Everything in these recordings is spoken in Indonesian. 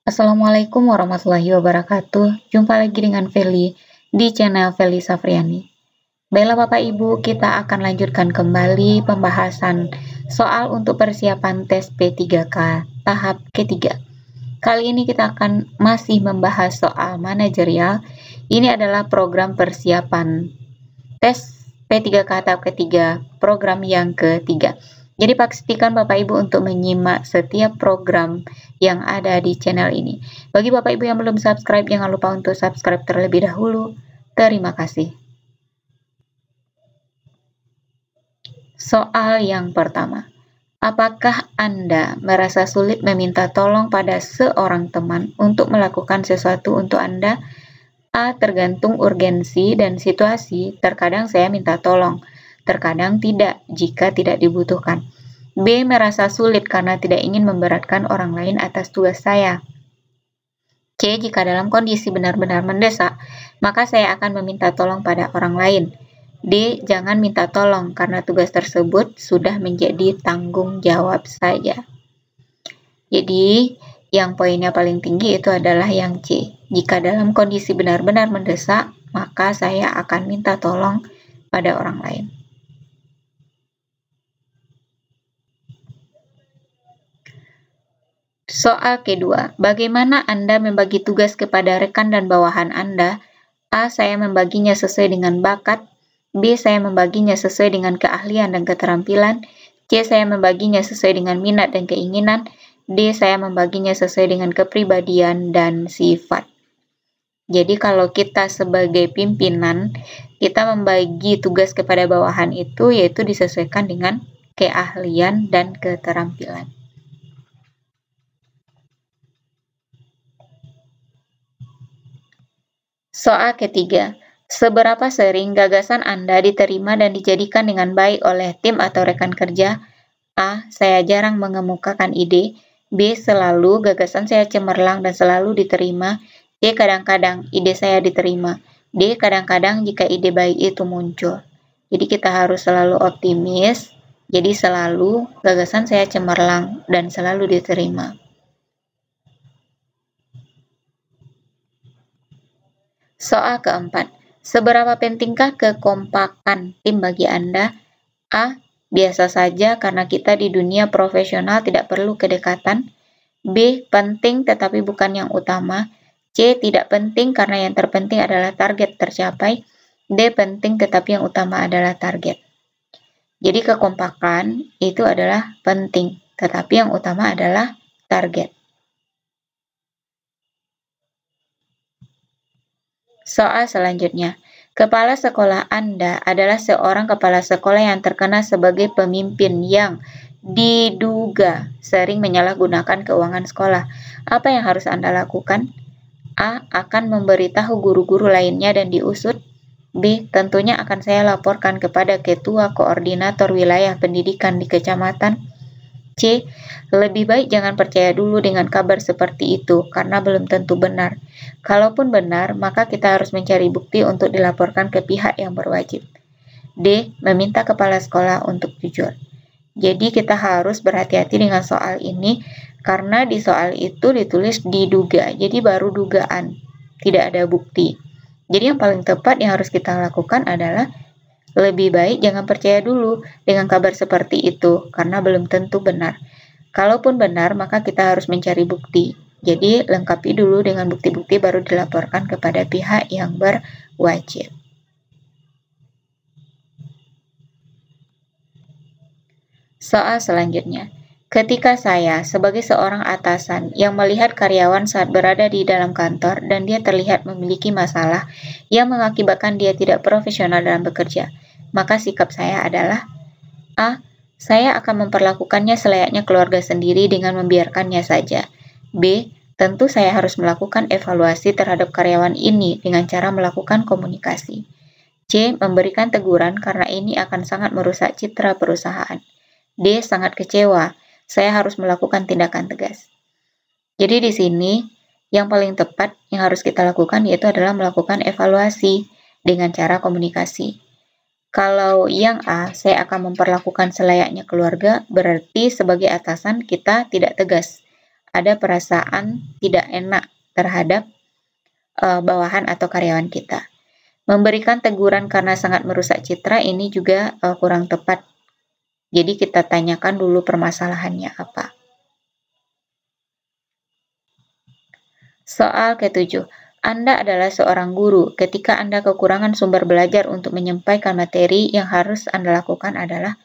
Assalamualaikum warahmatullahi wabarakatuh. Jumpa lagi dengan Feli di channel Feli Safriani. Baiklah Bapak Ibu, kita akan lanjutkan kembali pembahasan soal untuk persiapan tes P3K tahap ketiga. Kali ini kita akan masih membahas soal manajerial. Ini adalah program persiapan tes P3K tahap ketiga, program yang ketiga. Jadi pastikan Bapak Ibu untuk menyimak setiap program yang ada di channel ini. Bagi Bapak Ibu yang belum subscribe, jangan lupa untuk subscribe terlebih dahulu. Terima kasih. Soal yang pertama. Apakah Anda merasa sulit meminta tolong pada seorang teman untuk melakukan sesuatu untuk Anda? A. Tergantung urgensi dan situasi. Terkadang saya minta tolong. Terkadang tidak jika tidak dibutuhkan. B. Merasa sulit karena tidak ingin memberatkan orang lain atas tugas saya. C. Jika dalam kondisi benar-benar mendesak, maka saya akan meminta tolong pada orang lain. D. Jangan minta tolong karena tugas tersebut sudah menjadi tanggung jawab saya. Jadi, yang poinnya paling tinggi itu adalah yang C. Jika dalam kondisi benar-benar mendesak, maka saya akan minta tolong pada orang lain. Soal kedua, bagaimana Anda membagi tugas kepada rekan dan bawahan Anda? A. Saya membaginya sesuai dengan bakat. B. Saya membaginya sesuai dengan keahlian dan keterampilan. C. Saya membaginya sesuai dengan minat dan keinginan. D. Saya membaginya sesuai dengan kepribadian dan sifat. Jadi kalau kita sebagai pimpinan, kita membagi tugas kepada bawahan itu yaitu disesuaikan dengan keahlian dan keterampilan. Soal ketiga, seberapa sering gagasan Anda diterima dan dijadikan dengan baik oleh tim atau rekan kerja? A. Saya jarang mengemukakan ide. B. Selalu gagasan saya cemerlang dan selalu diterima. C. Kadang-kadang ide saya diterima. D. Kadang-kadang jika ide baik itu muncul. Jadi kita harus selalu optimis. Jadi selalu gagasan saya cemerlang dan selalu diterima. Soal keempat, seberapa pentingkah kekompakan tim bagi Anda? A. Biasa saja karena kita di dunia profesional tidak perlu kedekatan. B. Penting tetapi bukan yang utama. C. Tidak penting karena yang terpenting adalah target tercapai. D. Penting tetapi yang utama adalah target. Jadi kekompakan itu adalah penting, tetapi yang utama adalah target. Soal selanjutnya, kepala sekolah Anda adalah seorang kepala sekolah yang terkenal sebagai pemimpin yang diduga sering menyalahgunakan keuangan sekolah. Apa yang harus Anda lakukan? A. Akan memberitahu guru-guru lainnya dan diusut. B. Tentunya akan saya laporkan kepada Ketua Koordinator Wilayah Pendidikan di Kecamatan. C. Lebih baik jangan percaya dulu dengan kabar seperti itu, karena belum tentu benar. Kalaupun benar, maka kita harus mencari bukti untuk dilaporkan ke pihak yang berwajib. D. Meminta kepala sekolah untuk jujur. Jadi kita harus berhati-hati dengan soal ini, karena di soal itu ditulis diduga, jadi baru dugaan, tidak ada bukti. Jadi yang paling tepat yang harus kita lakukan adalah lebih baik jangan percaya dulu dengan kabar seperti itu, karena belum tentu benar. Kalaupun benar, maka kita harus mencari bukti. Jadi, lengkapi dulu dengan bukti-bukti baru dilaporkan kepada pihak yang berwajib. Soal selanjutnya. Ketika saya, sebagai seorang atasan yang melihat karyawan saat berada di dalam kantor dan dia terlihat memiliki masalah yang mengakibatkan dia tidak profesional dalam bekerja, maka sikap saya adalah A. Saya akan memperlakukannya selayaknya keluarga sendiri dengan membiarkannya saja. B. Tentu saya harus melakukan evaluasi terhadap karyawan ini dengan cara melakukan komunikasi. C. Memberikan teguran karena ini akan sangat merusak citra perusahaan. D. Sangat kecewa. Saya harus melakukan tindakan tegas. Jadi di sini yang paling tepat yang harus kita lakukan yaitu adalah melakukan evaluasi dengan cara komunikasi. Kalau yang A, saya akan memperlakukan selayaknya keluarga, berarti sebagai atasan kita tidak tegas. ada perasaan tidak enak terhadap bawahan atau karyawan kita. Memberikan teguran karena sangat merusak citra ini juga kurang tepat. Jadi kita tanyakan dulu permasalahannya apa. Soal ke-7. Anda adalah seorang guru. Ketika Anda kekurangan sumber belajar untuk menyampaikan materi, yang harus Anda lakukan adalah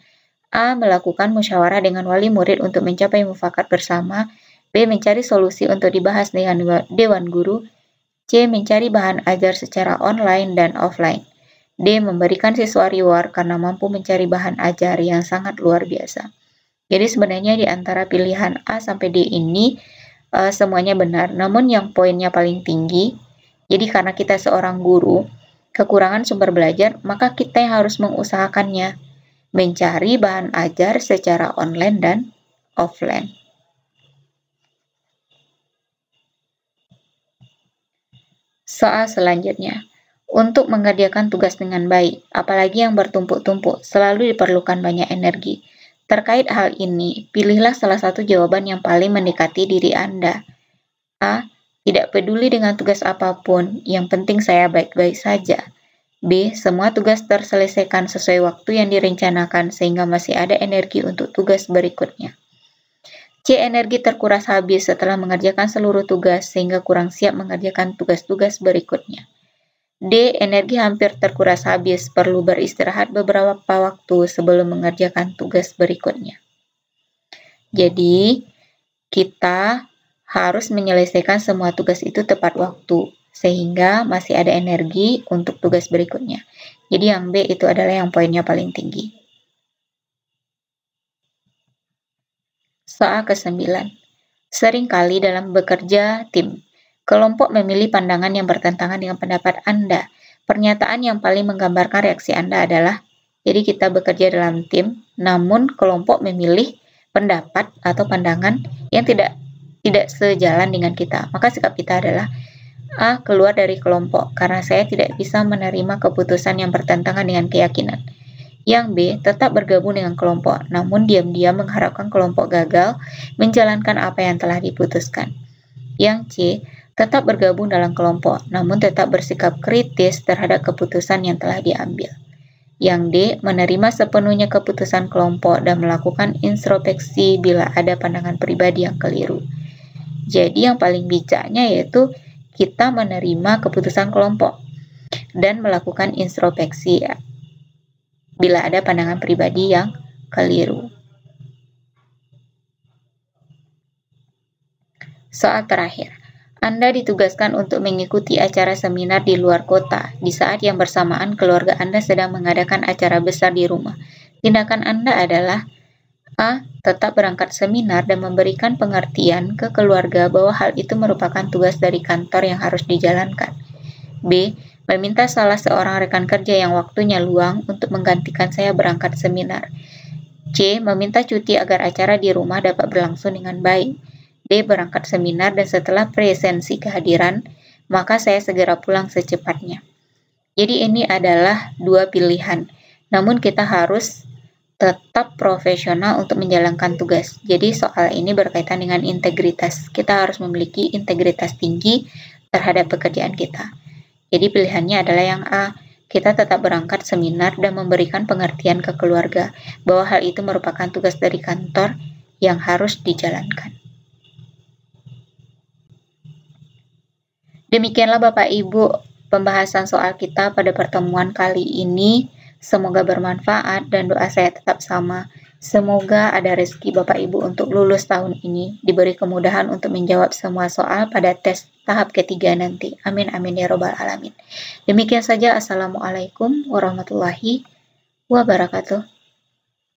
A. Melakukan musyawarah dengan wali murid untuk mencapai mufakat bersama. B. Mencari solusi untuk dibahas dengan dewan guru. C. Mencari bahan ajar secara online dan offline. D. Memberikan siswa reward karena mampu mencari bahan ajar yang sangat luar biasa. Jadi sebenarnya di antara pilihan A sampai D ini semuanya benar, namun yang poinnya paling tinggi, jadi karena kita seorang guru, kekurangan sumber belajar, maka kita yang harus mengusahakannya, mencari bahan ajar secara online dan offline. Soal selanjutnya, untuk mengerjakan tugas dengan baik, apalagi yang bertumpuk-tumpuk, selalu diperlukan banyak energi. Terkait hal ini, pilihlah salah satu jawaban yang paling mendekati diri Anda. A. Tidak peduli dengan tugas apapun, yang penting saya baik-baik saja. B. Semua tugas terselesaikan sesuai waktu yang direncanakan sehingga masih ada energi untuk tugas berikutnya. C. Energi terkuras habis setelah mengerjakan seluruh tugas sehingga kurang siap mengerjakan tugas-tugas berikutnya. D. Energi hampir terkuras habis, perlu beristirahat beberapa waktu sebelum mengerjakan tugas berikutnya. Jadi, kita harus menyelesaikan semua tugas itu tepat waktu, sehingga masih ada energi untuk tugas berikutnya. Jadi yang B itu adalah yang poinnya paling tinggi. Soal ke-9. Seringkali dalam bekerja tim, kelompok memilih pandangan yang bertentangan dengan pendapat Anda. Pernyataan yang paling menggambarkan reaksi Anda adalah, jadi kita bekerja dalam tim, namun kelompok memilih pendapat atau pandangan yang tidak sejalan dengan kita. Maka sikap kita adalah A. Keluar dari kelompok, karena saya tidak bisa menerima keputusan yang bertentangan dengan keyakinan. Yang B. Tetap bergabung dengan kelompok, namun diam-diam mengharapkan kelompok gagal menjalankan apa yang telah diputuskan. Yang C. Tetap bergabung dalam kelompok, namun tetap bersikap kritis terhadap keputusan yang telah diambil. Yang D. Menerima sepenuhnya keputusan kelompok dan melakukan introspeksi bila ada pandangan pribadi yang keliru. Jadi yang paling bijaknya yaitu kita menerima keputusan kelompok dan melakukan introspeksi bila ada pandangan pribadi yang keliru. Soal terakhir. Anda ditugaskan untuk mengikuti acara seminar di luar kota, di saat yang bersamaan keluarga Anda sedang mengadakan acara besar di rumah. Tindakan Anda adalah A. Tetap berangkat seminar dan memberikan pengertian ke keluarga bahwa hal itu merupakan tugas dari kantor yang harus dijalankan. B. Meminta salah seorang rekan kerja yang waktunya luang untuk menggantikan saya berangkat seminar. C. Meminta cuti agar acara di rumah dapat berlangsung dengan baik. D. Berangkat seminar dan setelah presensi kehadiran, maka saya segera pulang secepatnya. Jadi ini adalah dua pilihan, namun kita harus tetap profesional untuk menjalankan tugas. Jadi soal ini berkaitan dengan integritas. Kita harus memiliki integritas tinggi terhadap pekerjaan kita. Jadi pilihannya adalah yang A. Kita tetap berangkat seminar dan memberikan pengertian ke keluarga bahwa hal itu merupakan tugas dari kantor yang harus dijalankan. Demikianlah Bapak Ibu pembahasan soal kita pada pertemuan kali ini. Semoga bermanfaat dan doa saya tetap sama. Semoga ada rezeki Bapak Ibu untuk lulus tahun ini, diberi kemudahan untuk menjawab semua soal pada tes tahap ketiga nanti. Amin amin ya robbal alamin. Demikian saja. Assalamualaikum warahmatullahi wabarakatuh.